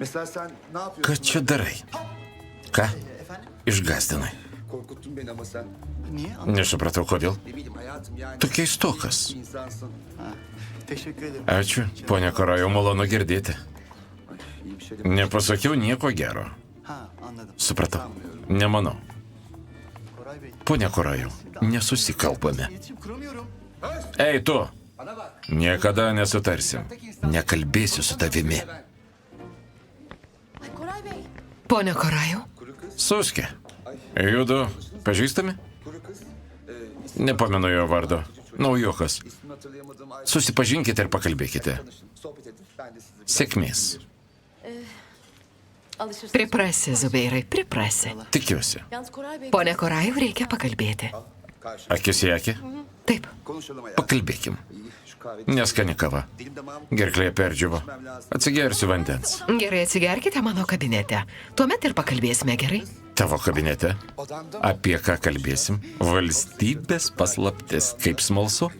Mesela sen ne yapıyorsun? Ką čia darai? Ką? Išgąsdinai. Korkuttun beni ama sen. Niye? Nesupratau, kodėl. Ne bileyim hayatım yani. Tu keistokas. İnsansın. Teşekkür ederim. Ačiū, ponia Korajau, malonu girdėti. İyi bir şey demek. Nepasakiau nieko gero. Ha, anladım. Supratau. Nemanau. Koray Bey. Ponia Korajau, nesusikalbame. İletişim kuramıyorum. Ei, tu! Niekada nesutarsim. Nekalbėsiu su tavimi. Koray Bey. Pone Korajau, Suske. Judu, pažįstami? Kuru kız. nepamenu jo vardo. Naujokas. İsmini hatırlayamadığım ay. Susipažinkite ir pakalbėkite. Sohbet edin. Ben de sizi. Sėkmės. Alışırsın. priprasi, Zubeirai, priprasi. Tikiuosi. Yalnız Koray Bey. Pone Korajau, reikia pakalbėti. Karşı. Akis į akį. Taip, Konuşalım hayatım. Pakalbėkim. İyi. Şu kahvede. Neskani kava. Dilim damağım. Gerklėje perdžiuvo. Atsigersiu vandens. gerai atsigerkite mano kabinete. Tuomet ir pakalbėsime gerai. Tavo kabinete. Odamda mı? Apie ką kalbėsim? Valstybės paslaptis. Kaip smalsu.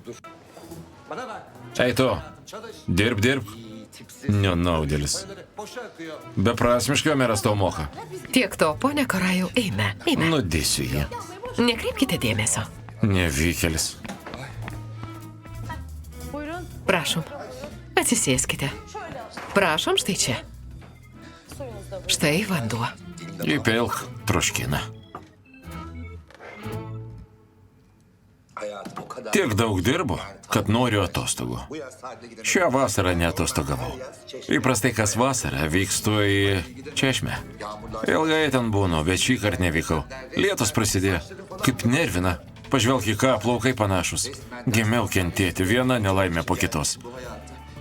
Bana bak. Ei tu, Çalış. dirb. İyi tipsiz. Nenaudėlis. Boşa akıyor. Beprasmiškai meras tau moka. Tiek to, pone Korajau, eime, eime. Nudėsiu jį. Nekreipkite dėmesio. Nevykėlis. Buyurun. Prašom, atsisėskite. Prašom, štai čia. Suyunuz da buyurun. Štai vanduo. Įpilk troškiną. Hayatım o kadar. Tiek daug dirbu, kad noriu atostogų. Bu yaz tatile gidelim. Šią vasarą neatostogavau. Įprastai kas vasarą vykstu į Češmę. Ilgai ten būnu, bet šį kartą nevykau. Lietus prasidėjo. Kaip nervina. Pažvelk į ką, plaukai panašus. Gimiau kentėti, viena nelaimė po kitos.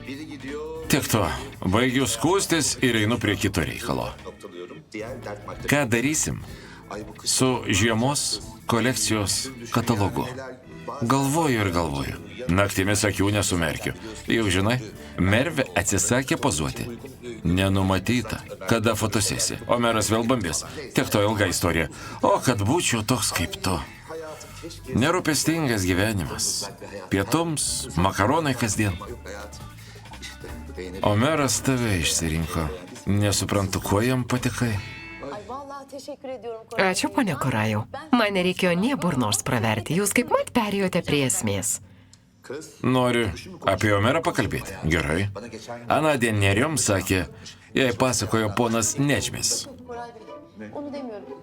Biri gidiyor. Tiek to, baigiu skūstis ir einu prie kito reikalo. Noktalıyorum. Diğer dert madde. Ką darysim Ay bu kız. su žiemos kolekcijos katalogu? Galvoju ir galvoju. Naktimis akių nesumerkiu. Jau žinai, Mervė atsisakė pozuoti. Nenumatyta, kada fotosesija. O meras vėl bambės. Tiek to ilga istorija. O kad būčiau toks kaip tu. Nerūpestingas gyvenimas. Pietums, makaronai kasdien. O meras tave išsirinko. Nesuprantu, kuo jam patikai. Ay vallahi teşekkür ediyorum Koray Ačiū, Bey. pone Korajau. Man nereikėjo nie burnos praverti. Jūs kaip mat perėjote prie esmės. Kız. Noriu apie Omerą pakalbėti. Gerai. Anądien Neriom sakė, jai pasakojo ponas Nečmis. Koray Bey. Onu demiyorum.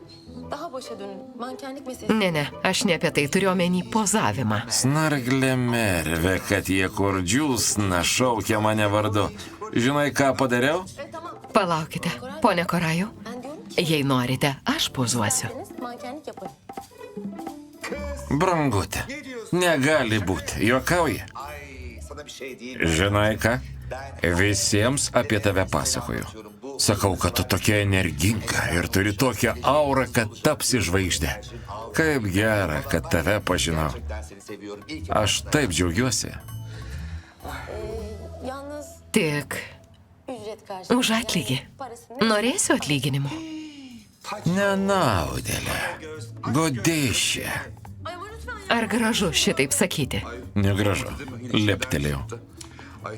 Daha başa dönün. Mankenlik meselesi. Ne, aš ne apie tai turiu omeny pozavimą. Snarglė Mervė, kad jie kur džiūsna, šaukia mane vardu. Žinai, ką padariau? Tamam. Palaukite, pone Korajau. Ben diyorum ki Jei norite, aš pozuosiu. siz mankenlik yapın. Brangutė, negali būti. Juokauji. Ay sana bir şey diyeyim. Žinai ką? Visiems apie tave pasakoju. Sakau, kad tu tokia energinga ir turi tokią aurą, kad tapsi žvaigždė. Kaip gera, kad tave pažinau. Ben seni seviyorum. İyi ki. Aš taip džiaugiuosi. Yalnız Tik ücret karşılığında. už atlygį. Parasını Norėsiu atlyginimo. Nenaudėlė. Godėšė. Ay ama lütfen ya. Ar gražu šitaip sakyti? Negražu. Leptelėjau. Ay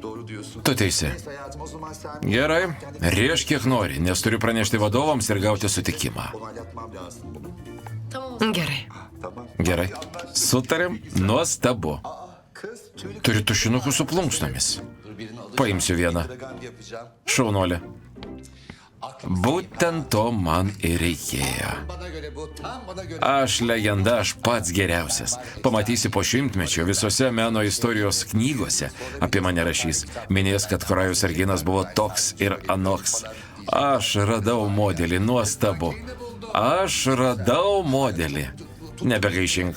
doğru diyorsun. Tu teisi. Neyse hayatım o zaman sen Gerai, rieš kiek nori, nes turiu pranešti vadovams ir gauti sutikimą. onaylatmam lazım bunu. Tamam. Gerai. Tamam. Gerai. Sutarėm? Nuostabu. Kız tüylü Turiu tušinukų su plunksnomis. birini alacağım. Paimsiu vieną. Dragan yapacağım. Šaunuolė. Būtent to man ir reikėjo. Bana göre bu tam bana göre. Aš legenda, aš pats geriausias. Pamatysi po šimtmečio visose meno istorijos knygose apie mane rašys. Minės, kad Korajus Arginas buvo toks ir anoks. Aš radau modelį, nuostabu. Aš radau modelį. Nebegaišink.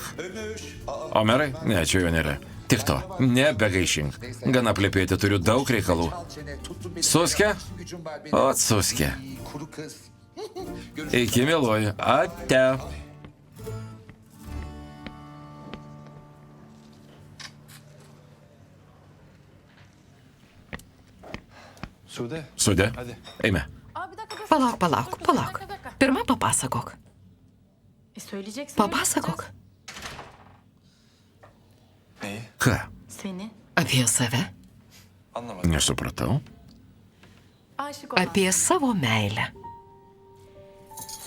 Omerai? Ne, čia jo nėra. Tik to, nebegaišink. Gana plepėti, turiu daug reikalų. Suske? O, Suske. Kuru kız. Iki mieloji. Ate. Sude. Sude. Eime. Abi bir dakika dur. Palauk. Pirma papasakok. Söyleyeceksin. Papasakok. Neyi? Ką? Seni. Apie save. Anlamadım. Nesupratau. Aşık olan. Apie savo meilę.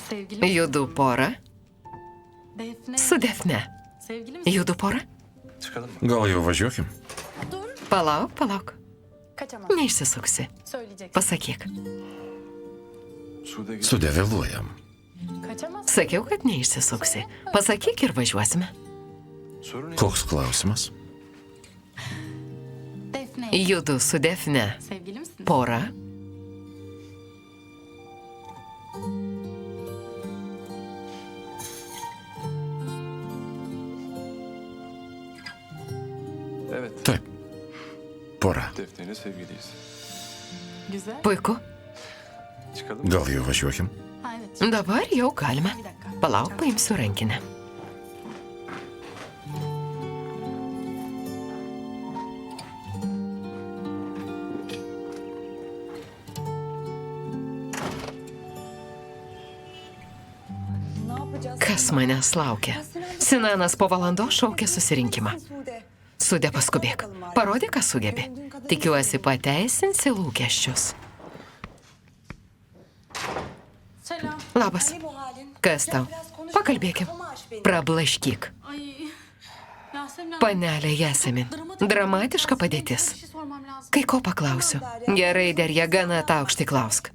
Sevgili Judu pora Defne. su Defne. Sevgili misin? Judu pora? Çıkalım mı? Gal jau važiuokim? Dur. Palauk. Kaçamaz. Neišsisuksi. Söyleyeceksin. Pasakyk. Sude git. Sude vėluojam. Kaçamaz. Sakiau, kad neišsisuksi. Pasakyk ir važiuosime. Sorun ne? Koks klausimas? Defne. Judu su Defne. Sevgili misin? Pora. Evet. Taip. Pora. Defne'yle sevgiliyiz. Güzel. Puiku. Çıkalım mı? Gal jau važiuokim? Ha, evet. Dabar jau galime. Bir dakika. Palauk, paimsiu rankinę. Ne yapacağız? Kas manęs laukia? Sinanas po valandos šaukia susirinkimą. Sude. Sude, paskubėk. Parodyk, ką sugebi. Tikiuosi, pateisinsi lūkesčius. Selam. Labas. Ne bu halin? Kas tau? Pakalbėkim. Prablaškyk. Ay. Yasemin Hanım. Panelė Jasemin. Dramatiška padėtis. Bir şey sormam lazım. Kai ko paklausiu? Gerai, Derja, gana taukštai klausk.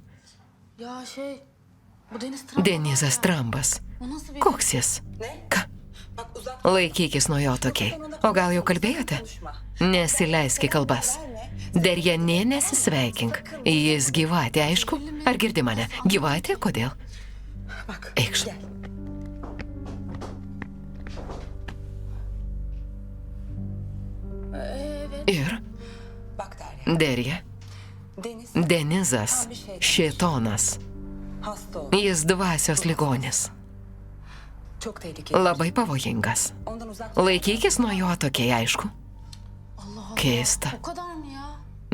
Ya bu Deniz Trump. Denizas Trambas. O nasıl bir... Koks jis? Ne? Ką? Bak uzak Laikykis nuo jo tokiai. O gal jau kalbėjote? konuşma. Nesileisk į kalbas. Derja, nė nesisveikink. Jis gyvatė, aišku? Ar girdi mane? Gyvatė, kodėl? Bak. Eikš. Gel. Evet. Ir Bak Derya. Derja. Deniz Denizas. Šėtonas. hasta oldu. Jis dvasios ligonis. Çok tehlikeli. Labai pavojingas. Ondan uzak. Laikykis nuo jo tokiai, aišku. Allah Allah. Keista. O kadar mı ya?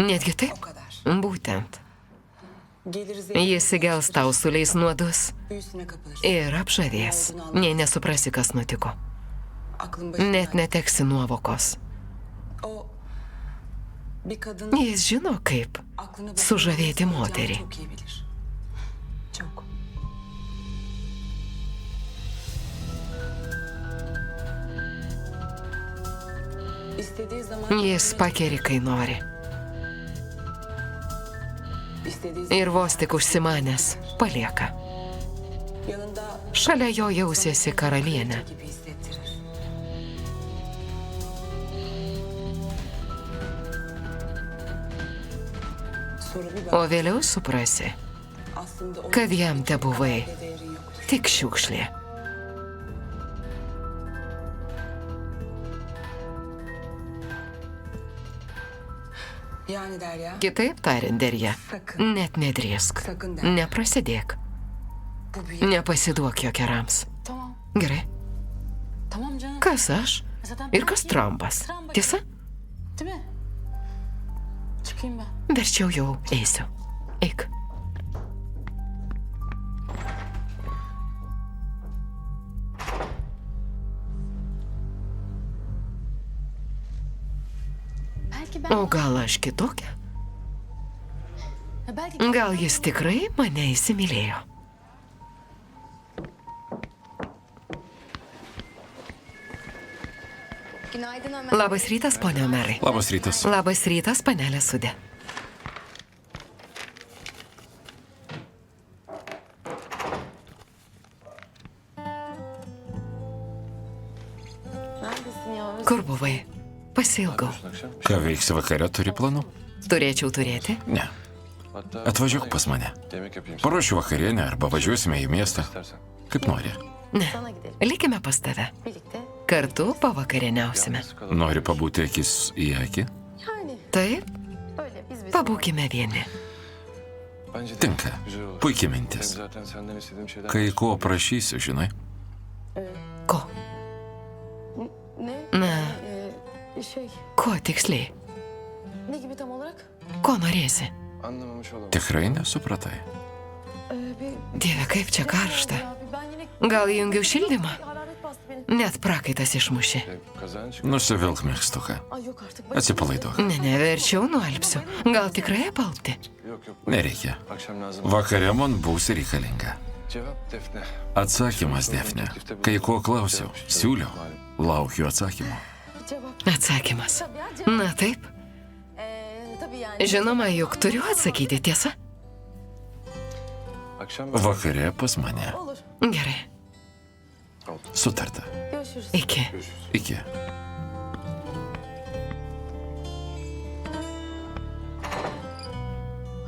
Netgi O taip? kadar. Būtent. Geliriz. Jis įgels tau suleis nuodus Büyüsüne kapılır. ir apžadės. Nei nesuprasi, kas nutiko. Aklın başına. Net neteksi nuovokos. O bir kadın Jis žino, kaip aklını sužavėti başına moterį. çok iyi bilir. Çok. İstediği zaman Jis pakeri, kai nori. istediği Ir vos tik užsimanęs, palieka. yanında Šalia jo jausiasi karalienė. gibi hissettirir. Sonra bir bak O vėliau suprasi, aslında onun kad jam te buvai bir değeri yoktur. tik šiukšlė. Yani Derya Kitaip tariant, Derja, sakın net nedrėsk. sakın Derya. Neprasidėk. Bu büyük. Nepasiduok jo kerams. Tamam. Gerai. Tamam canım. Kas aš? Zaten Ir kas belki- Trumpas? Trump- Tiesa? Değil mi? Çıkayım ben. Verčiau jau eisiu. Eik. Belki ben... O gal aš kitokia? Belki... Gal jis tikrai mane įsimylėjo? Günaydın Ömer. Labas rytas, ponia Omerai. Labas rytas. Labas rytas, panelė Sudė. Neredesin ya? Kur buvai? Pasilgau. Akşam. Ką veiksi vakare, turi planų? Turėčiau turėti. Ne. Hatta Atvažiuok pas mane. yemek yapayım sana Paruošiu vakarienę arba važiuosime į miestą. istersen. Kaip nori. Ne. Sana gidelim. Likime pas tave. Birlikte. Kartu pavakarieniausime. Yalnız kalalım. Nori pabūti akis į akį? Yani Taip, öyle biz. pabūkime vieni. Bence de Tinka. güzel olur. Puikiai Hem mintis. zaten senden istediğim şeyler Kai var. ko prašysiu, žinai? Ko? Ne? Na, Şey, ko tiksliai? ne gibi tam olarak? Ko norėsi? Anlamamış olamam. Tikrai nesupratai. Bir... Dieve, kaip čia karšta. Ya, ben yine... Gal įjungiau šildymą? Bir hararet bastı beni. Net prakaitas išmušė. Kazan çık. Nusivilk mėgstuką. Ay yok artık. Atsipalaiduok. Ne, verčiau nualpsiu. Gal tikrai apalpti? Yok yok. Nereikia. Akşam lazım. Vakare man būsi reikalinga. Cevap Defne. Atsakymas, Defne. Kai ko klausiau, siūliau, laukiu atsakymo. Cevap. Atsakymas. Tabii ya cevap. Na taip. Tabii yani. Žinoma, juk turiu atsakyti, tiesa? Akşam Vakare pas mane. Olur. Gerai. Sutarta. Görüşürüz. Iki. Iki.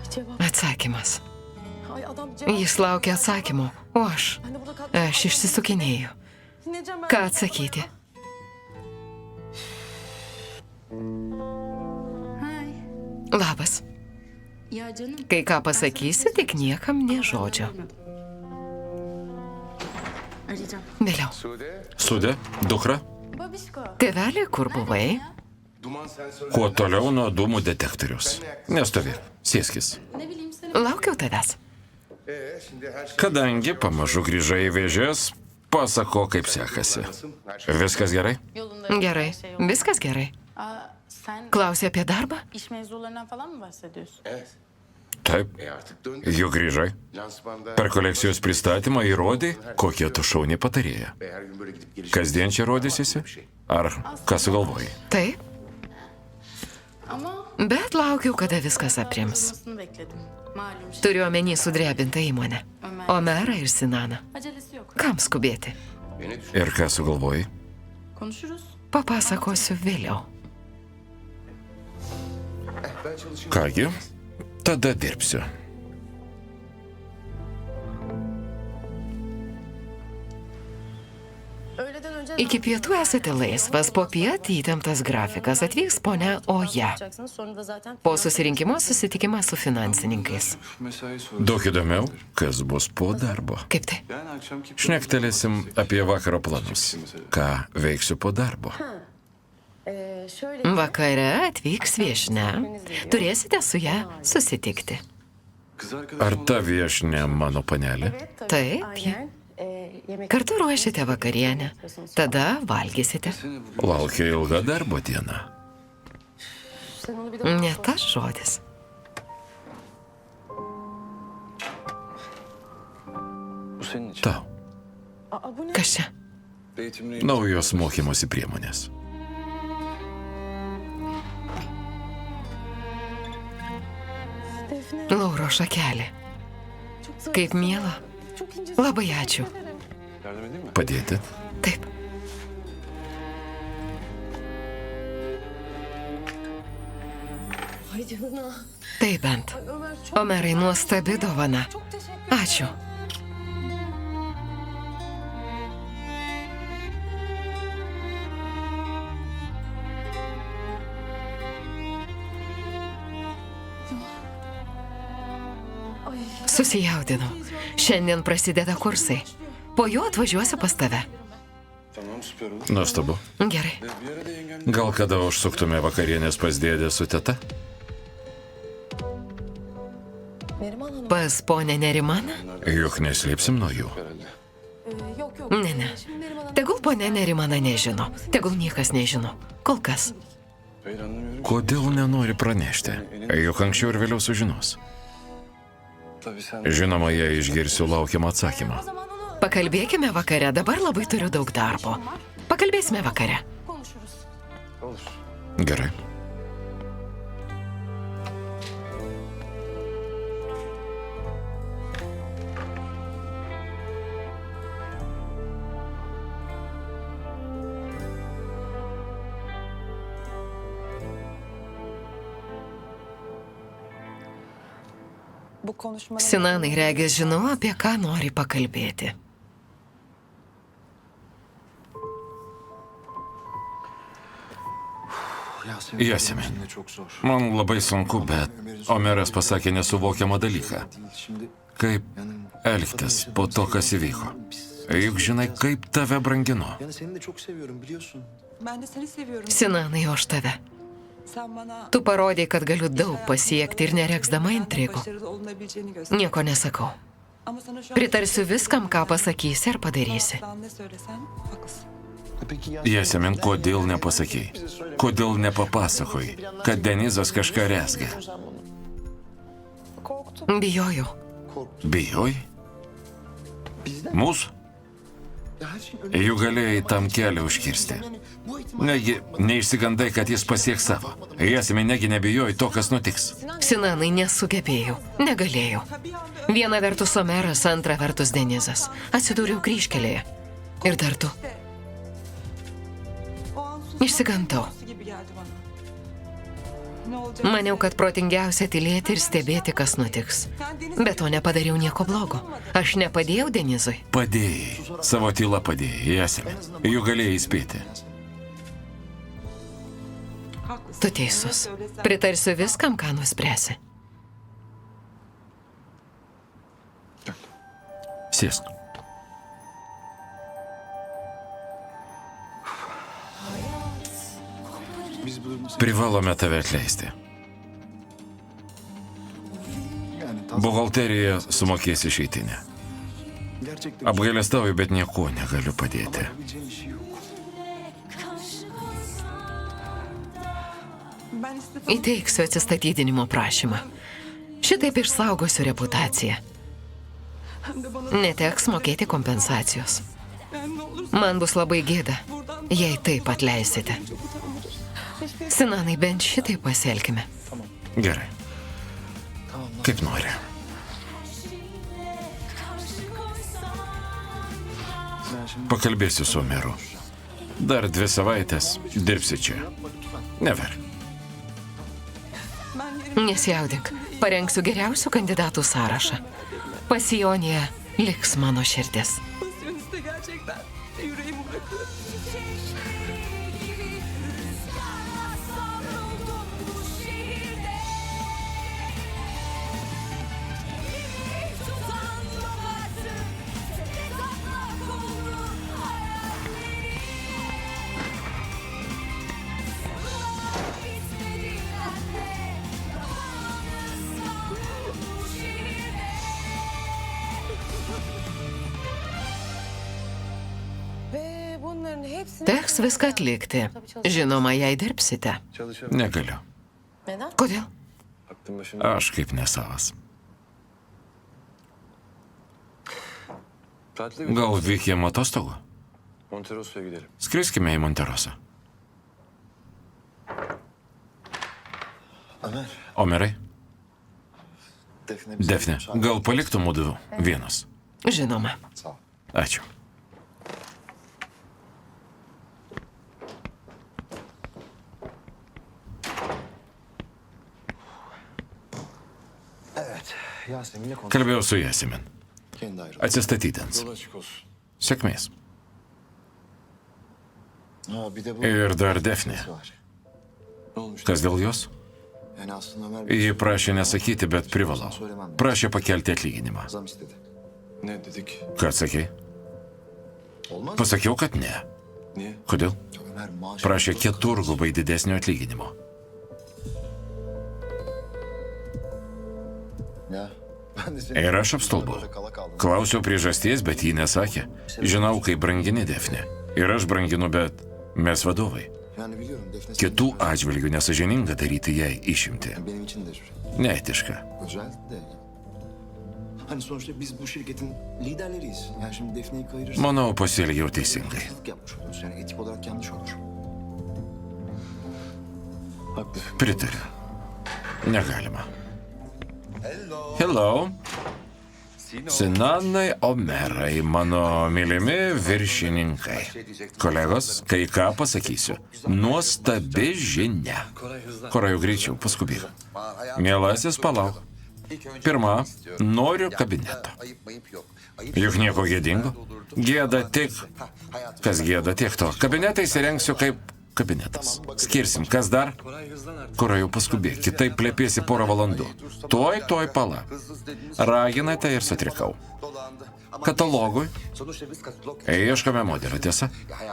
Cevap. Atsakymas. Ay adam cevap. Jis laukia atsakymo, o aš. Ben de burada kaldım. Aš išsisukinėjau. Dinleyeceğim ben. Ką atsakyti? Hai. Labas. Ya canım. Kai ką pasakysi, tik niekam nė žodžio. Arayacağım. Vėliau. Sudė, dukra, Babişko. Tėvelė, kur buvai? kuo toliau nuo dūmų detektorius. Nestovėk, sėskis. Ne bileyim seni. Laukiau tavęs. Kadangi pamažu grįžai į vėžės, pasako, kaip sekasi. Viskas gerai? Yolunda. Gerai. Viskas gerai. Aa, sen Klausė apie darbą? iş mevzularından falan mı bahsediyorsun? Taip. Juk grįžai. Per kolekcijos pristatymą įrodai, kokie tu šauni patarėja. Kasdien čia rodysiesi? Ar ką sugalvojai? Taip. Ama Bet laukiau, kada viskas aprims. olmasını bekledim. Malum şey. Turiu omeny sudrebintą įmonę. Omerą ir Sinaną. Acelesi yok. Kam skubėti? Ir ką sugalvojai? Konuşuruz. Papasakosiu vėliau. Kągi, tada dirbsiu. Öğleden önce Iki pietų esate laisvas, po piet įtemptas grafikas. Atvyks ponia Oja. yapacaksınız. Sonra da zaten Po susirinkimo susitikimas su finansininkais. mesai sorusu. Daug įdomiau, kas bus po darbo. Kaip tai? Yani akşamki... Šnektelėsim apie vakaro planus. Ką veiksiu po darbo. şöyle Vakare atvyks viešne. Turėsite su ją susitikti. Kız arkadaşım Ar olan- ta viešne mano panelė? tabii. Taip, Aynen. Yemek Kartu ruošite vakarienę. Tada valgysite. Seni bugün... Laukia ilga darbo diena. Sen onu bir de Ne tas žodis. Bu senin için. Tau. Aa, bu ne? Kas čia? Eğitimli... Naujos mokymosi priemonės. Defne. Lauro šakelė. Çok zarif. Kaip miela. Çok ince. Labai ačiū. Yardım edeyim mi? Padėti? Taip. Ay canına. Tai bent. Ay Ömer çok, Omerai, nuostabi dovana. çok teşekkür Ačiū. Ay. Susijaudinau. Šiandien prasideda kursai. Po jų atvažiuosiu pas tave. Tamam süper olur. Nuostabu. Gerai. Bir ara da yengem... Gal kada užsuktume vakarienės pas dėdę su teta? Neriman Hanım. Pas ponę Nerimaną? Juk neslėpsim nuo jų. Herhalde. Yok yok. Ne, ne. Şimdi Neriman Hanım. Tegul ponė Nerimana nežino. Tegul niekas nežino. Kol kas. Hayır anlamıyorum. Kodėl nenori pranešti? Juk anksčiau ir vėliau sužinos. Tabii sen... Žinoma, jei išgirsiu laukiamą atsakymą. O zaman onu Pakalbėkime vakare. Dabar labai turiu daug darbo. Pakalbėsime vakare. konuşuruz. Olur. Gerai. Bu konuşmanın Sinanai, regis žinau, apie ką nori pakalbėti. Yasemin, man labai sunku, bet Omeras pasakė nesuvokiamą dalyką. Kaip elgtis po to, kas įvyko. Juk žinai, kaip tave branginu. Yani seni de çok seviyorum biliyorsun. Ben de seni seviyorum. Sinanai, o aš tave. Sen bana Tu parodėjai, kad galiu daug pasiekti ir nereksdama intrigų. başarılı olunabileceğini göster. Nieko nesakau. Ama sana şu an Pritarsiu viskam, ką pasakysi ir padarysi. Sen ne söylesen haklısın. Peki ya Yasemin, kodėl nepasakei? Kodėl nepapasakojai, kad Denizas kažką rezga? korktum. Bijojau. Korktum. Bijoj? Bizden. Mūsų? Ya her şeyin önüne... Juk galėjai tam kelią užkirsti. Yani bu ihtimal... Negi neišsigandai, kad jis pasieks savo. Jasime, negi nebijojai to, kas nutiks. Sinanai, nesugebėjau. Negalėjau. Viena vertus Omeras, antra vertus Denizas. Atsidūriau kryžkelėje. Ir dar tu. O an susam Išsigandau. gibi geldi bana. Ne olacak? Maniau, kad protingiausia tylėti ir stebėti, kas nutiks. Sen Deniz Bet to nepadariau nieko blogo. Aš nepadėjau Denizui. Padėjai. Savo tylą padėjai, Jasime. Juk galėjai įspėti. haklısın. Tu teisus. Pritarsiu viskam, ką nuspręsi. Sėsk. Biz bu durumu... Privalome tave atleisti. Yani tas... Buhalterija sumokės išeitinę. Gerçekten... Apgailestauju, bet nieko negaliu padėti. Yapabileceğin şey yok. Ben istedim. Įteiksiu atsistatydinimo prašymą. Šitaip išsaugosiu reputaciją. Hem de bana Neteks mokėti kompensacijos. yani ne olur Man bus labai gėda, buradan jei taip atleisite. çok utanırım. Sinanai, bent šitaip pasielkime. Gerai, Tamam lan. kaip nori. Ben şimdi... Pakalbėsiu su Omeru. Dar 2 savaitės dirbsi čia. Neverk. Ben yerime Nesijaudink, parengsiu geriausių kandidatų sąrašą. Pasijonėje liks mano širdis. pasyoniste gerçekten yüreğimi bırakıyorum. Ve bunların hepsini... Teks viską atlikti. Žinoma, jei dirbsite. Çalışamam. Negaliu. Neden? Kodėl? Aklım başımda. Aš kaip nesavas. Tatile gidelim. Gal vykėm atostogų? Monterosso'ya gidelim. Skriskime į Monterosą. Ömer, Omerai, Defne bize... Defne, gal paliktų mūdu vienas? Žinoma. Sağ ol. Ačiū. Evet, Yasemin'le konuştuk. Kalbėjau su Jasimin. Kendi ayrıldı. Atsistatydins. Yol açık olsun. Sėkmės. Ha bir de bu... Ir dar Defne. var. Ne olmuş? Kas dėl jos? Yani aslında Ömer... Ji prašė nesakyti, bet privalau. Prašė pakelti atlyginimą. Zam istedi. Ne dedik? Ką atsakei? Olmaz mı? Pasakiau, kad ne. Niye? Kodėl? Ömer maaş... Prašė keturgubai didesnio atlyginimo. Ya, ben de senin... Ir aš apstulbau. Kala kaldım. Klausiau priežasties, bet ji nesakė. Žinau, kaip brangini Defne. Ir aš branginu, bet mes vadovai. Yani biliyorum Defne... senin Kitų için- atžvilgių nesažininga daryti jai išimti. Yani benim için de Neetiška. özel de... Hani sonuçta biz bu şirketin liderleriyiz. Yani şimdi Defne'yi kayırırsak... Manau, pasielgiau teisingai. Haksızlık yapmış oluruz. Yani etik olarak yanlış olur. Haklı. Pritariu. Negalima. Hello. Sinanai Omerai, mano mylimi viršininkai. Kolegos, kai ką pasakysiu. Nuostabi žinia. Koraju greičiau, paskubėk. Mielasis, palauk. Pirma, noriu kabineto. Juk nieko gėdingo. Gėda tik. Kas gėda tiek to. Kabinetą įsirengsiu kaip kabinetas. Skirsim, kas dar? Koraju paskubėk, kitaip plėpėsi porą valandų. Tuoj pala. Raginate ir sutrikau. Katalogui ieškome modelio, tiesa?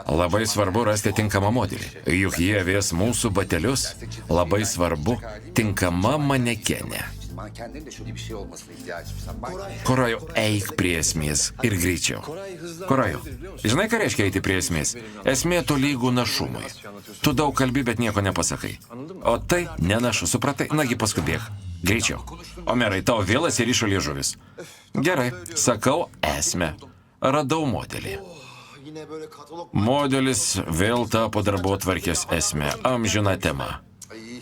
Labai svarbu rasti tinkamą modelį. Juk jie vės mūsų batelius. Labai svarbu tinkama manekenė. Koraju, eik prie esmės ir greičiau. Koraju, žinai, ką reiškia eiti prie esmės? Esmė tolygų našumui. Tu daug kalbi, bet nieko nepasakai. O tai nenašu, supratai? Nagi paskubėk. Greičiau. Omerai, tau vėl atsirišo liežuvis. Gerai, sakau esmę. Radau modelį. Yine böyle katalog Modelis vėl tapo darbotvarkės esmė. Amžina tema.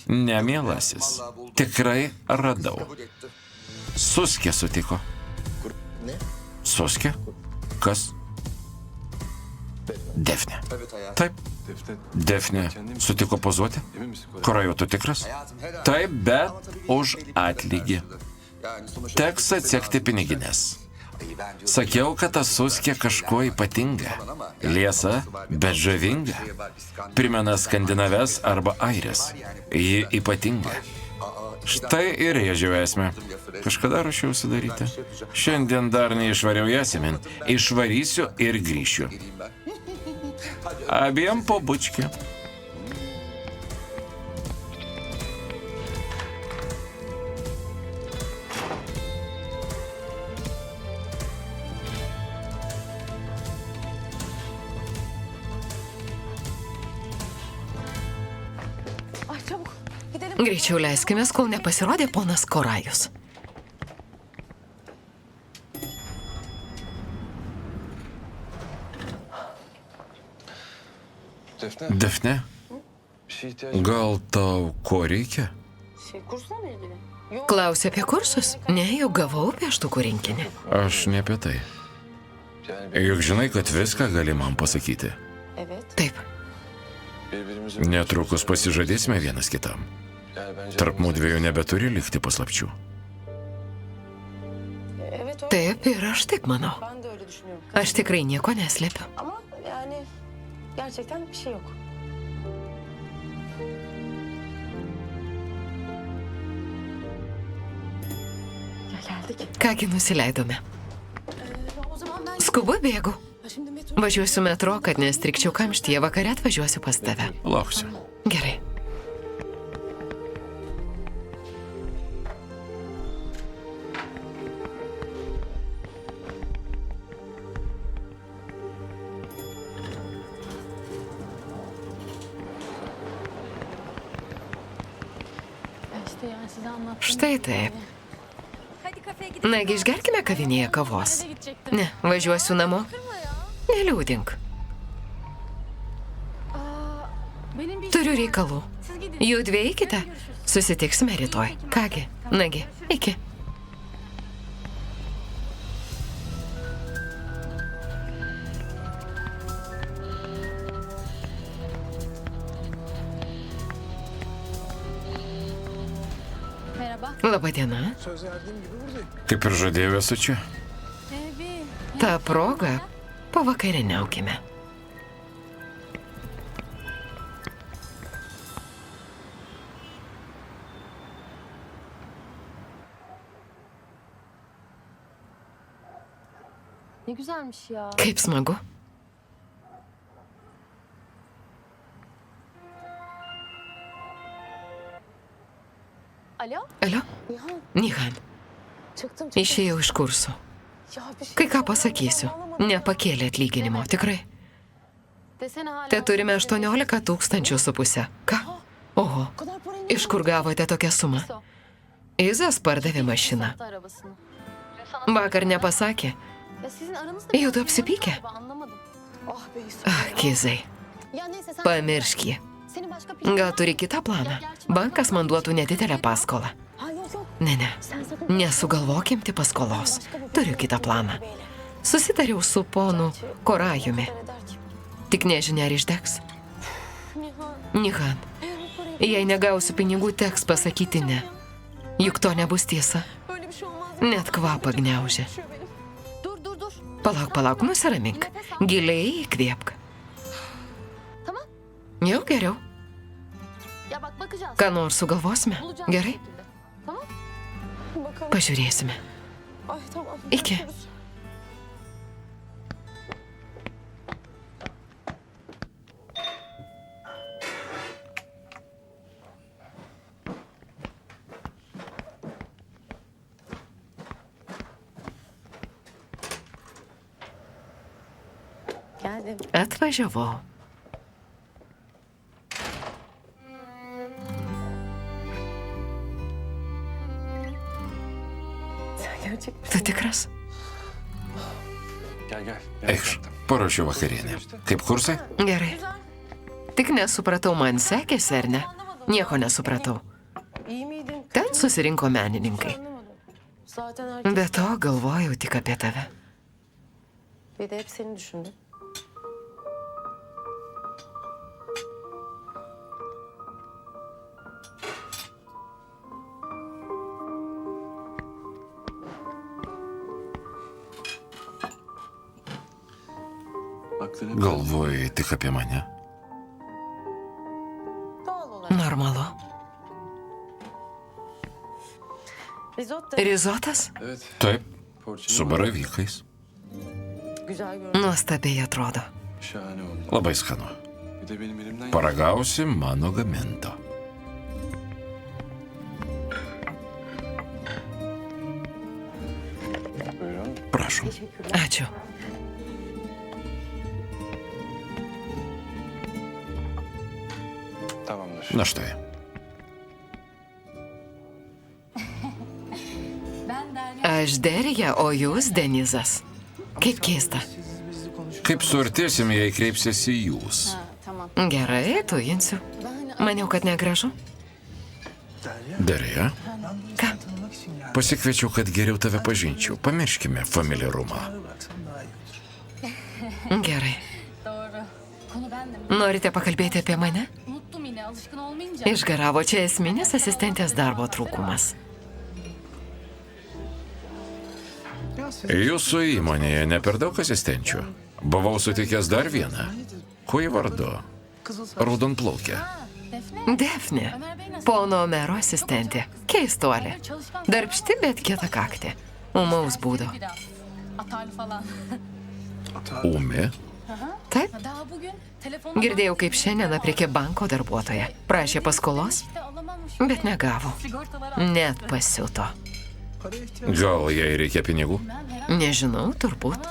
Nemielasis. Tikrai radau. Suskė sutiko. ne? Suskė? Kas? Defne. Evet hayatım. Taip. Defne, Defne sutiko pozuoti? emin misin Koray? Koraju, tu tikras? Hayatım her an- Taip, bet už atlygį. Yani sonuçta Teks atsekti piniginės. Ay, bence o Sakiau, kad tas Suskė kažkuo ypatinga. Liesa, bet žavinga. Primena skandinaves arba airės. Ji ypatinga. Štai ir rėžiau esmę. Kažkada ruošiausi daryti. Šiandien dar neišvariau ją, išvarysiu ir grįšiu. Abiem po bučkį. Ay çabuk gidelim. Greičiau leiskime, kol nepasirodė ponas Korajus. Defne, Defne, bir şeye ihtiyacın var. gal tau ko reikia? Şey kursla mı ilgili? Yok. Klausė apie kursus? Ne, jau gavau pieštukų rinkinį. Aš ne apie tai. Yani Juk žinai, kad viską gali man pasakyti. Evet. Taip, birbirimizi... Netrukus pasižadėsime vienas kitam. Yani bence Tarp aramızda- mūdviejų nebeturi likti paslapčių. Evet öyle. taip ir aš taip manau. Ben de öyle düşünüyorum. Aš tikrai nieko neslepiu. Ama yani gerçekten bir şey yok. Ya geldik. Kągi nusileidome. O zaman ben... Skubu bėgu. Ya şimdi metro... Važiuosiu metro, kad nestrikčiau kamštyje, vakare atvažiuosiu pas tave. Lauksiu. Gerai. Ya işte yani size anlattım. Štai taip. Hadi kafeye gidelim. Nagi, išgerkime kavinėje kavos. Eve gidecektim. Ne, važiuosiu namo. Neliūdink. Benim bir Turiu reikalų. Siz gidin. Jų dviejikite. Susitiksime rytoj. Kągi, nagi, iki. Merhaba. Labadiena. Kaip ir žadėjau, esu čia. Evi. Ta proga pavakarieniaukime. Ne güzelmiş ya. Kaip smagu. Alo? Alio, Nihan. Nihan, Çıktım. išėjau iš kursų. Ya bir şey Kai ką pasakysiu. Nepakėlė atlyginimo, tikrai. Desene hala. Te turime 18,5 tūkstančių. Ką? Oho, O kadar para iš kur gavote tokią sumą? Izas pardavė mašiną. arabasını. Vakar nepasakė. Ya sizin aranızda Judu apsipykę. galiba, anlamadım. Ah be Yusuf. Ah, Kizai, Ya neyse sen... pamiršk jį. Senin başka planın Gal var mı? turi kitą planą? Bankas man duotų nedidelę paskolą. Ha yok yok. Ne, Sen sakın... nesugalvokim ti paskolos. Turiu kitą planą. Susitariau su ponu Korajumi. Tik nežinia, ar išdegs. Nihan. Nihan, Eğer o parayı... jei negausiu pinigų, teks pasakyti ne. Juk to nebus tiesa. Böyle bir şey olmaz. Net kvapą gniaužia. Şu benim. Dur dur dur. Palauk, palauk, nusiramink. Giliai įkvėpk. Tamam. Jau geriau. Ya bak bakacağız. Ką nors sugalvosime? Bulacağız bir Gerai? şekilde. Tamam. Bakalım. Pažiūrėsime. Ay tamam. İki. görüşürüz. Geldim. Atvažiavau. tikras? Gel gel. Eikš, paruošiu vakarienę. Kaip kursai? Gerai. Tik nesupratau, man sekėsi ar ne? Nieko nesupratau. İyi miydin? Ten susirinko menininkai. Anlamadım. Zaten herkes... Be to galvojau tik apie tave. Bir de hep seni düşündüm. Aklını Galvoji tik apie mane. Doğal olarak. Normalu. Risotto Rizotas? Evet. Taip, Porçin su baravykais. güzel görünüyor. Nuostabiai atrodo. şahane oldu. Labai skanu. Bir de benim elimden Paragausi mano gaminto. Buyurun. Prašom. Ačiū. Tamamdır. Na štai. Aš Derija, o jūs Denizas. Kaip keista. Kaip suartėsim, jei kreipsiesi jūs? Tamam. Gerai, tujinsiu. Maniau, kad negražu. Darėja, Ką? pasikviečiau, kad geriau tave pažinčiau. Pamirškime familiarumą. Gerai. Doğru. Konu bendim. Norite pakalbėti apie mane? Unuttum yine alışkın olmayınca. Išgaravo čia esminis asistentės darbo trūkumas. Jūsų įmonėje ne per daug asistenčių. Buvau sutikęs dar vieną. Kuo į vardu? Raudonplaukė. Defne. Defne. Ömer Bey nasıl? Pono mero asistentė. Keistuolė. Çalışkan. Darbšti, bet kieta kaktė. Umaus būdo. Biraz. Atarlı falan. Ūmi. Taip. Daha bugün telefonu Girdėjau, kaip šiandien aprikė banko darbuotoja. Prašė paskolos, işte alamamış. bet negavo. Sigortalar Net pasiuto. Gal jai reikia pinigų? almam herhalde. Nežinau, turbūt.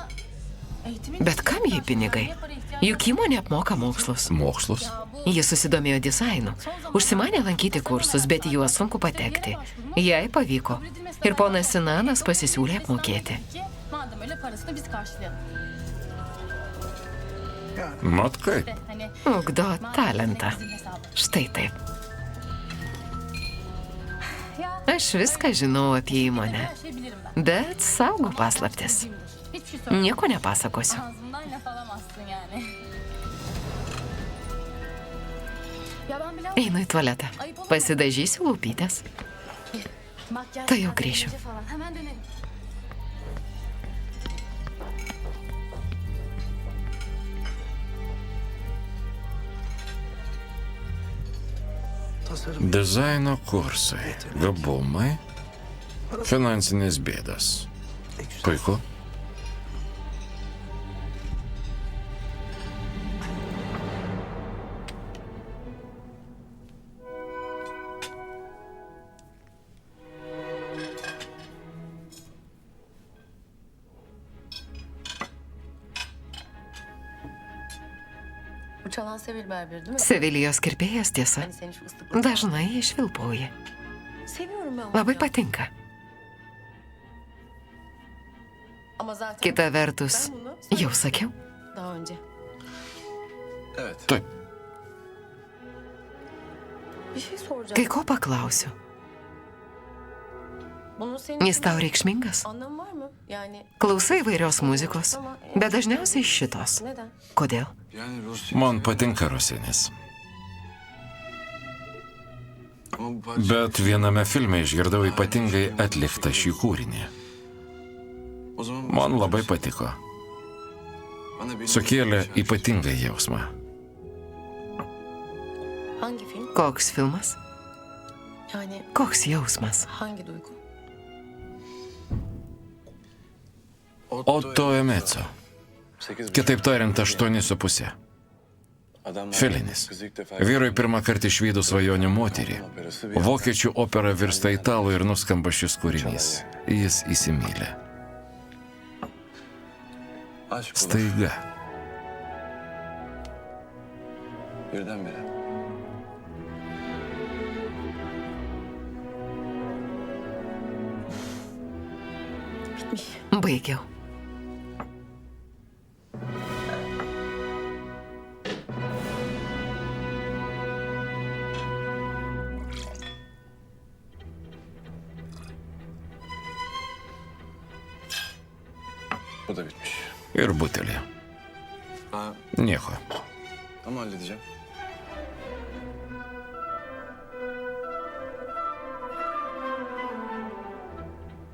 Eğitimin Bet kam jai pinigai? Juk įmonė apmoka mokslus. Mokslus? Jis susidomėjo dizainu. Užsimanė lankyti kursus, bet į juos sunku patekti. Jai pavyko. Ir ponas Sinanas pasisiūlė apmokėti. Madem öyle parasını biz karşılayalım. Mat kaip? De hani Ugdo talentą. bizim hesabı. Štai taip. Ya Aš viską žinau apie įmonę. her şey bilirim ben. Bet saugo paslaptis. Hiçbir şey söyle. Nieko nepasakosiu. Ağzımdan laf alamazsın yani. Ya ben bile Einu į tualetą. Pasidažysiu lūpytės. makyaj Tai jau grįšiu. falan. Hemen dönelim. Dizaino kursai, gabumai, finansinės bėdas. Puiku. Bu çalan Sevil Berber değil mi? Sevilijos kirpėjas tiesa. Hani senin şu ıslıklı... Dažnai išvilpauji. Seviyorum ben onu. Labai ya. patinka. Ama zaten Kita vertus, ben bunu jau sakiau, daha önce. Evet. Taip, Bir şey soracağım. kai ko paklausiu. Bunun senin Jis için tau bir reikšmingas? anlamı var mı? Yani Klausai įvairios muzikos, bet dažniausiai šitos. neden? Kodėl? Yani Rusya. man patinka Rusinis. Ama bu parça... Bet viename filme išgirdau ypatingai atliktą šį kūrinį. O zaman Man labai patiko. bana benim Sukėlė ypatingą jausmą. Hangi film? Koks filmas? Yani Koks jausmas? hangi duygu? Otto Emeco. 8,5. Kitaip tariant, 8,5. Adamlar Felinis. kızı ilk defa... Vyrui pirmą kartą išvydo svajonių moterį. Operası bir Vokiečių opera virsta italų ir nuskamba šis kūrinys. Jis įsimylė. aşk olur. Staiga. Birdenbire. Baigiau. Bu da bitmiş. Ir butelį. Ha, Nieko. ama halledeceğim.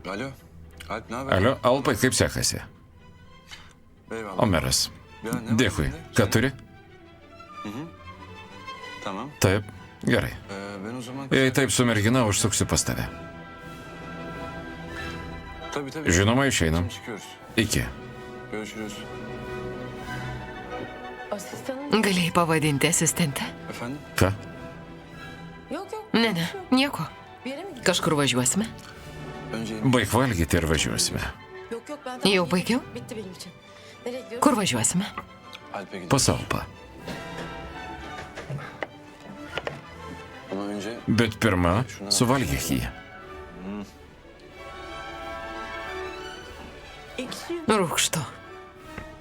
Alo. Alp ne haber? Alio, Alpai, kaip sekasi? Eyvallah. Omeras. Ya, ne var Dėkui. sende? Ką turi? Tamam. Taip. Gerai. Ben o zaman... Jei taip su mergina, užsuksiu pas tave. Tabii tabii. Žinoma, išeinam. Şimdi çıkıyoruz. Iki. Görüşürüz. Asistanım. Galėjai pavadinti asistentę? Efendim? Ką? Yok yok. Ne, nieko. Bir yere mi gidiyorsun? Kažkur važiuosime? Önce Baig valgyti ir važiuosime. Yok yok ben Jau baigiau? Bitti benim için. Nereye gidiyorsun? Kur važiuosime? Alp'e gidelim. Pas Alpą. Ama önce Bet pirma, suvalgyk jį. Ekşi. Rūkštu.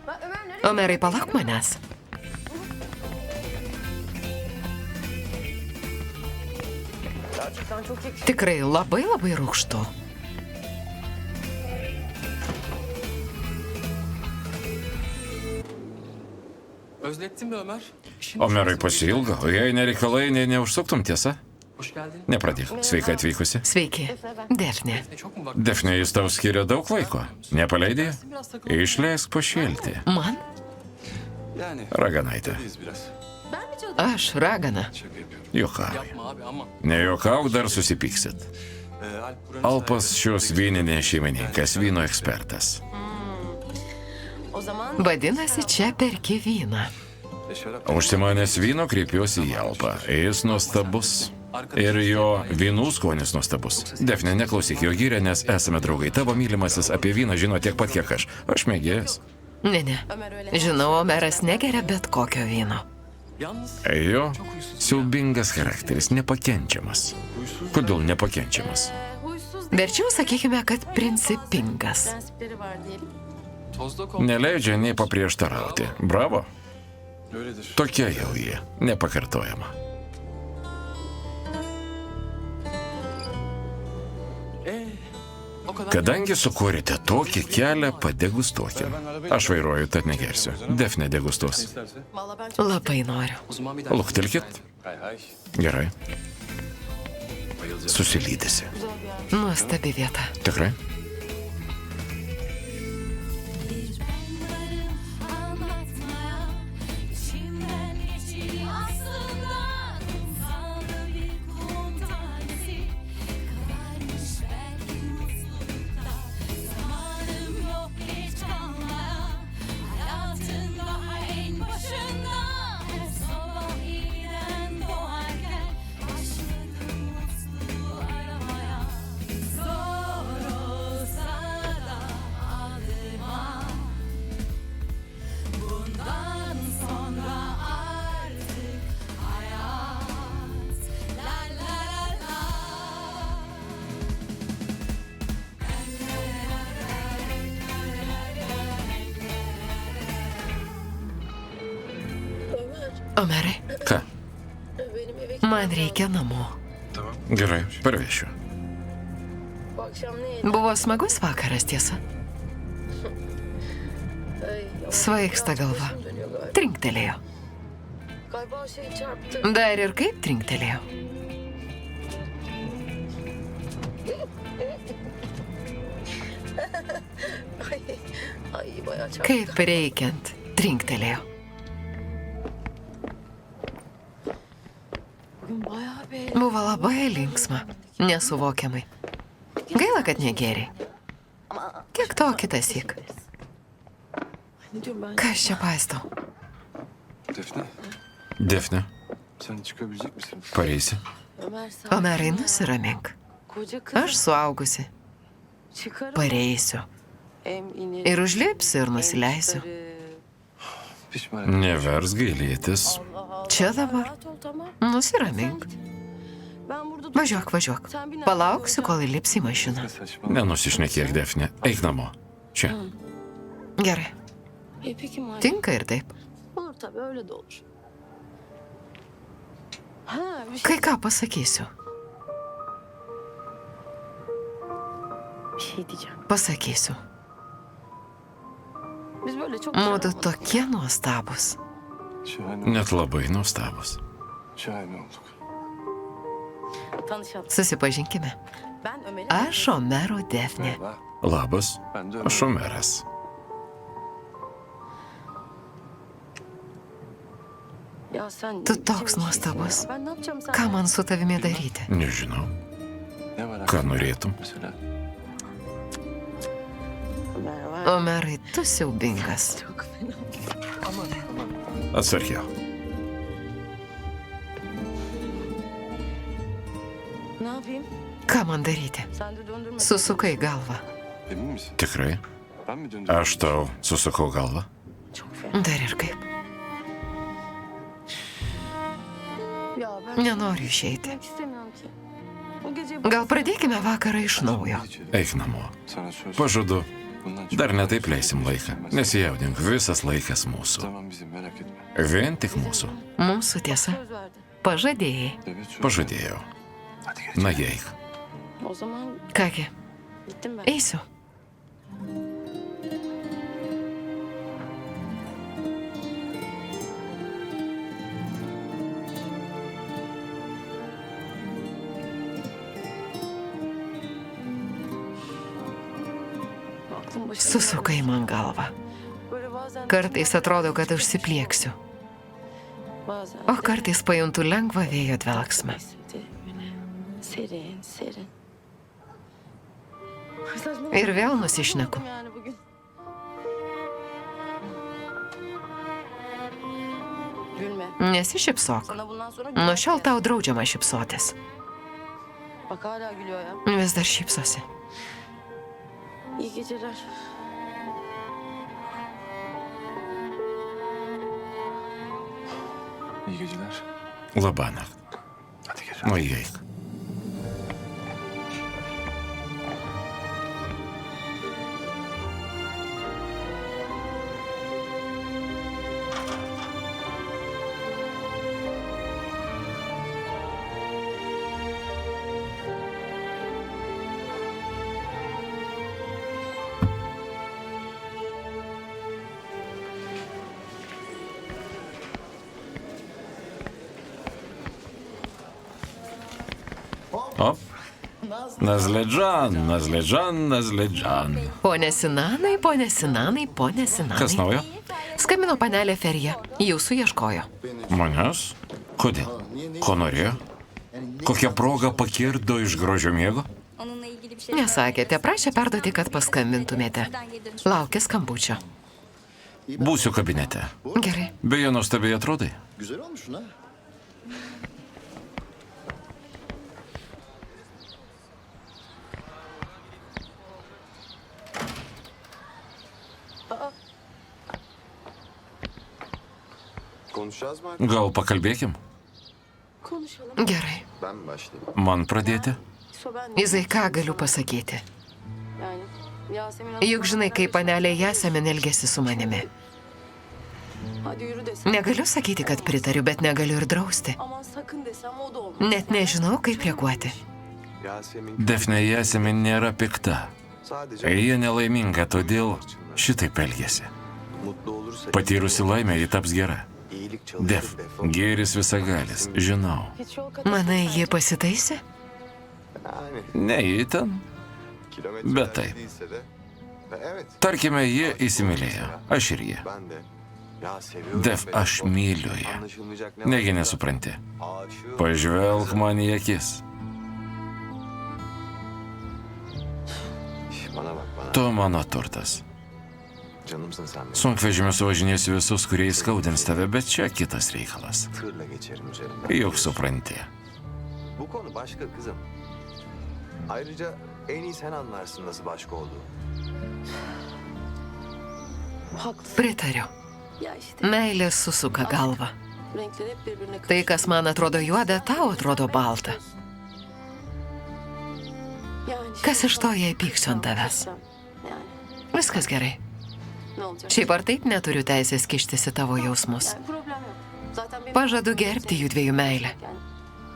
Ömer nereye? Omerai, palauk manęs. Gerçekten çok ekşi. Tikrai labai labai rūkštu. Özlettin mi Ömer? İşin Omerai pasiilgo, o jei nereikalai, neužsuktum, tiesa? hoş geldin. Nepradėk. Sveika atvykusi. Sveiki. Defne. Çok mu bak? Defne, jis tau skiria daug laiko. Nepaleidė? Biraz takıl. Išleisk pašėlti. Man? yani Raganaitė. biz biraz. Ben mi çaldım? Aš ragana. Şaka yapıyorum. Juokauju. Yapma abi ama. Nejuokauk, dar susipyksit. Alp buranın Alpas šios vyninės šeimininkas, vyno ekspertas. O zaman Vadinasi, čia perki vyną. şarap. Užsimanęs vyno kreipiuosi į Alpą. Jis nuostabus. Ir jo vynų skonis nuostabus. Defne, neklausyk jo gyrę, nes esame draugai. Tavo mylimasis apie vyną žino tiek pat, kiek aš. Aš mėgėjas. Ne. Ömer öyle. Žinau, Omeras negeria bet kokio vyno. Yalnız Jo siaubingas charakteris, nepakenčiamas. Kodėl nepakenčiamas? Huysuz Verčiau sakykime, kad principingas. prensipleri var diyelim. tozda kol. Neleidžia nei paprieštarauti. Bravo. Öyledir. Tokia jau jie. Nepakartojama. O kadar. Kadangi sukūrėte tokį kelią, padegustuokim. Aš vairuoju, tad negersiu. Defne degustuos. İsterse. Vallahi ben çok Labai noriu. O zaman bir daha. Luktelkit. Hay hay. Gerai. Bayılacağım. Susilydysi. güzel bir yer. Nuostabi vieta. Tikrai? Anlatmaya içimden geçir aslında kumsalda bir kum tanesi kararmış belki mutlulukta zamanım yok geç kalmaya hayatın daha en başında her sabah yeniden doğarken başladım mutluluğu aramaya zor olsa da adıma bundan sonra artık hayat la la la la. Omerai, Ką? Benim eve man reikia namo. Gerai, parvešiu. bu akşam ne yedim? Buvo smagus vakaras, tiesa. Ay, Svaigsta galva. başım dönüyor galiba. Trinktelėjo. Galiba o şey çarptı. Dar ir kaip trinktelėjo. Ay, ay bayağı çarptı. Kaip reikiant trinktelėjo. Bugün bayağı bir Buvo labai linksma. Nesuvokiamai. Gaila, kad negeriai. Kiek to kitassyk. ne diyorum ben? Kas čia paisto? Defne, Defne, sen çıkabilecek misin? pareisi. Ömer sen Omerai, nusiramink. koca kız Aš suaugusi. çıkarım. Pareisiu. Em iner. Ir užlipsiu ir nusileisiu. Pişman etme. Nevers gailėtis. Čia dabar. Rahat ol tamam. Nusiramink. Ben burada Važiuok, važiuok. Palauksiu, kol įlipsi į mašiną. Saçma. Nenusišnekėk, Defne. Eik namo. Čia. Gerai. Peki madem. Tinka ir taip. Olur tabii öyle de olur. Ha bir şey, Kai ką pasakysiu. bir şey diyeceğim. Pasakysiu. Biz böyle çok Mudu tokie nuostabus. Şahane, Net labai nuostabus. şahane olduk. tanışalım. Susipažinkime. Ben Ömer'in... Aš Omero Defne. Merhaba. Labas. Ben de Aš Omeras. Ya sen... Tu toks nuostabus. Ben ne yapacağım sen? Ką man su tavimi daryti? Nežinau. Ne var Ką aklında norėtum? mesela? Merhaba. Omerai, tu siaubingas. Çok fena. Atsargiau. Ne yapayım? Ką man daryti? Sen de döndürme. Susukai galvą. Emin misin? Tikrai? Ben mi döndüm? Aš tau susukau galvą? Çok fena. Dar ir kaip. Ya ben... Nenoriu išeiti. Gitmek istemiyorum ki. O gece... Gal pradėkime vakarą iš naujo. Eik namo. Sana söz. Pažadu. Bundan çok Dar netaip leisim laiką. Nesijaudink, visas laikas mūsų. Tamam bizim merak etme. Vien tik mūsų. Mūsų tiesa. Söz verdi. Pažadėjai. Evet söz. Pažadėjau. Hadi geç. Na eik. O zaman Kągi, gittim ben. eisiu. Aklım başımda. Susukai man galvą. Böyle bazen... Kartais atrodo, kad užsiplieksiu, Bazen... o kartais pajuntu lengvą vėjo dvelksmą. Esintı, böyle serin, serin. Ir vėl nusišneku. Yani bugün. Gülme. Nesišypsok. Sana bundan sonra Nuo šiol tau draudžiama šypsotis. Bak hala gülüyor ya. Vis dar šypsosi. İyi geceler. İyi geceler. Labanakt. Hadi geç. Nu eik. Op. Nazledžan, Nazledžan, Nazledžan. Pone Sinanai, pone Sinanai, pone Sinanai. Kas naujo? Skambino panelė Ferija. Jūsų ieškojo. Manęs? Kodėl? Ko norėjo? Kokią progą pakirdo iš grožio miego? Onunla ilgili bir şey Nesakėte, prašė perduoti, kad paskambintumėte. Laukia skambučio. Būsiu kabinete. Gerai. Beje, nuostabiai atrodai. Güzel olmuşsun ha. Konuşacağız mı? Gal pakalbėkim? Konuşalım. Gerai. Ben mi başlayayım? Man pradėti? So ben... Izai, ką galiu pasakyti? Yani Yasemin Hanım... Juk žinai, kaip panelė Jasemin elgėsi su manimi. Hadi yürü desem. Negaliu sakyti, kad pritariu, bet negaliu ir drausti. Aman sakın desem o da olmaz. Net nežinau, kaip reaguoti. Yasemin Defne Jasemin nėra pikta. sadece Jie nelaiminga, todėl šitaip elgėsi. mutlu olursa Patyrusi laimę, ji taps gera. iyilik çalışır Def, defol. gėris visagalis, žinau. Hiç yol kat Manai, ji pasitaisė? Yani Ne įten, kilometreler bet taip. değilse de. Evet Tarkime, jie įsimylėjo. Aš ir jie. ben de. Ya seviyorum Def, be aš defol. myliu ją. Anlaşılmayacak ne Negi var? nesupranti. Aşığım. Pažvelk man į akis. Bana bak bana. Tu mano turtas. Canımsın sen benim. Sunkvežimiu suvažinėsiu visus, kurie įskaudins tave, bet čia kitas reikalas. Tırla geçerim üzerinden. Juk supranti. Bu konu başka kızım. Ayrıca en iyi sen anlarsın nasıl başka olduğu. Haklısın. Pritariu. Ya işte Meilė susuka galvą. renkler hep birbirine Tai, kas man atrodo juoda, tau atrodo balta. Kas iš to, jei pyksiu ant tavęs? Yani Viskas gerai. ne olacak? Šiaip ar taip neturiu teisės kištis į tavo jausmus. Yani problem yok. Zaten benim... Pažadu gerbti jų dviejų meilę. Yani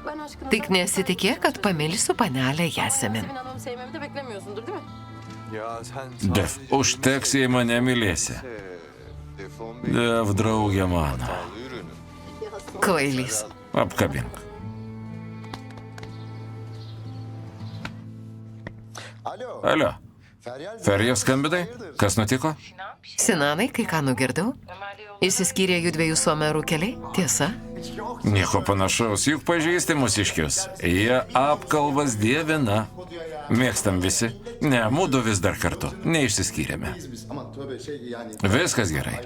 ben aşkını... Tik nesitikėk, kad pamilsiu panelę Jasemin. Senin adamı sevmemi de beklemiyorsundur değil mi? Ya sen Dev, užteks, jei mane mylėsi. Dev, draugė mano. Kvailys. Apkabink. Alo. Alio, Ferija skambinai? Kas nutiko? Sinanai, kai ką nugirdau? Išsiskyrė jų dviejų somerų keliai, tiesa? Nieko panašaus, juk pažįsti mūsiškius. Jie apkalbas dievina. Mėgstam visi. Ne, mūdu vis dar kartu. Neišsiskyrėme. Viskas gerai.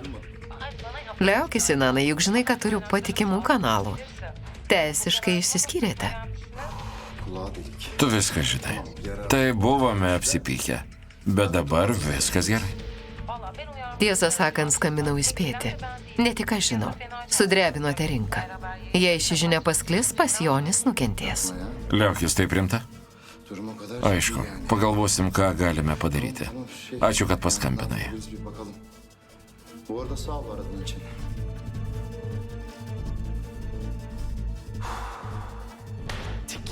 Liaukis, Sinanai, juk žinai, kad turiu patikimų kanalų. Teisiškai išsiskyrėte. Tu viską žinai. Tai buvome apsipykę. Bet dabar viskas gerai. Tiesą sakant, skambinau įspėti. Ne tik aš žinau. Sudrebinote rinką. Jei ši žinia pasklis, pas Jonis nukentės. Liaukis, tai primta? Aišku, pagalvosim, ką galime padaryti. Ačiū, kad paskambinai. Bu arada sağ ol aradığın için.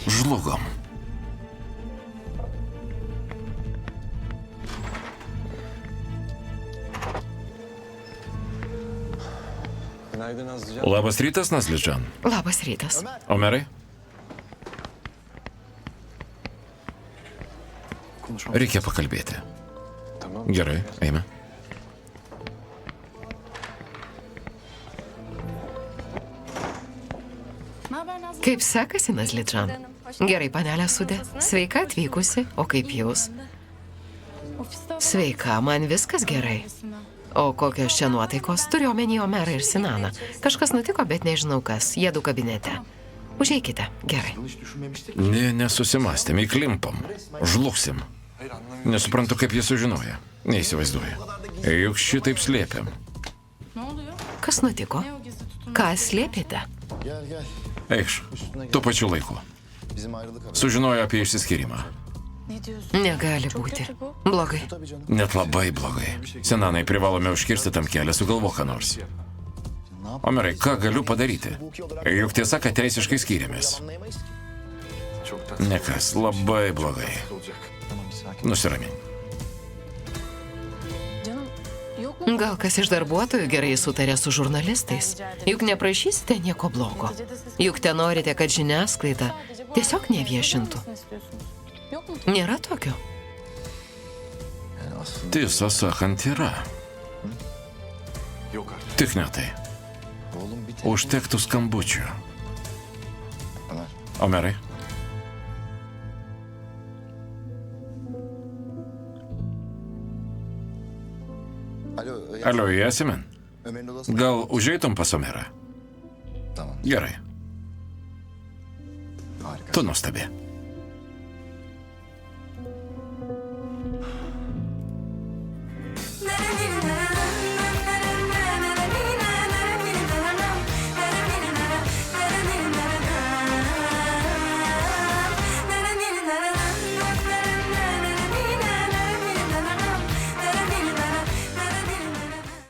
Žlugom. Günaydın Nazlıcan. Labas rytas, Nazličan. Labas rytas. Omerai, reikia pakalbėti. Gerai, eime. Kaip sekasi, Nazličan? Gerai, panelė Sudė. Sveika atvykusi, o kaip jūs? Sveika, man viskas gerai. O kokios čia nuotaikos? Turiu omeny Omerą ir Sinaną. Kažkas nutiko, bet nežinau kas. Jiedu kabinete. Užeikite. Gerai. Hiç düşünmemiştik. Ne, nesusimastėm, įklimpam. Žlugsim. Nesuprantu, kaip jie sužinojo. Neįsivaizduoju. Juk šitaip slėpiam. Kas nutiko? Ką slėpėte? Gel gel. Eikš, tuo pačiu laiku. Bizim ayrılık haberi. Sužinojo apie išsiskyrimą. Negali būti. Blogai. Net labai blogai. Senanai, privalome užkirsti tam kelią, sugalvok ką nors. Omerai, ką galiu padaryti? Juk tiesa, kad teisiškai skyrėmės. Anlayamayız ki. Nekas, labai blogai. Nusiramink. Gal kas iš darbuotojų gerai sutarė su žurnalistais? Juk neprašysite nieko blogo. Juk te norite, kad žiniasklaida tiesiog neviešintų. Nėra tokio. Tiesą sakant, yra. Yok artık. Tik ne tai. Oğlum bir tek. Užtektų skambučių. Ömer. Omerai, Alo. alio, Jasemin. Ömer'in odasına. Gal užeitum pas Omerą? Tamam. Gerai. Harika. Tu nuostabi.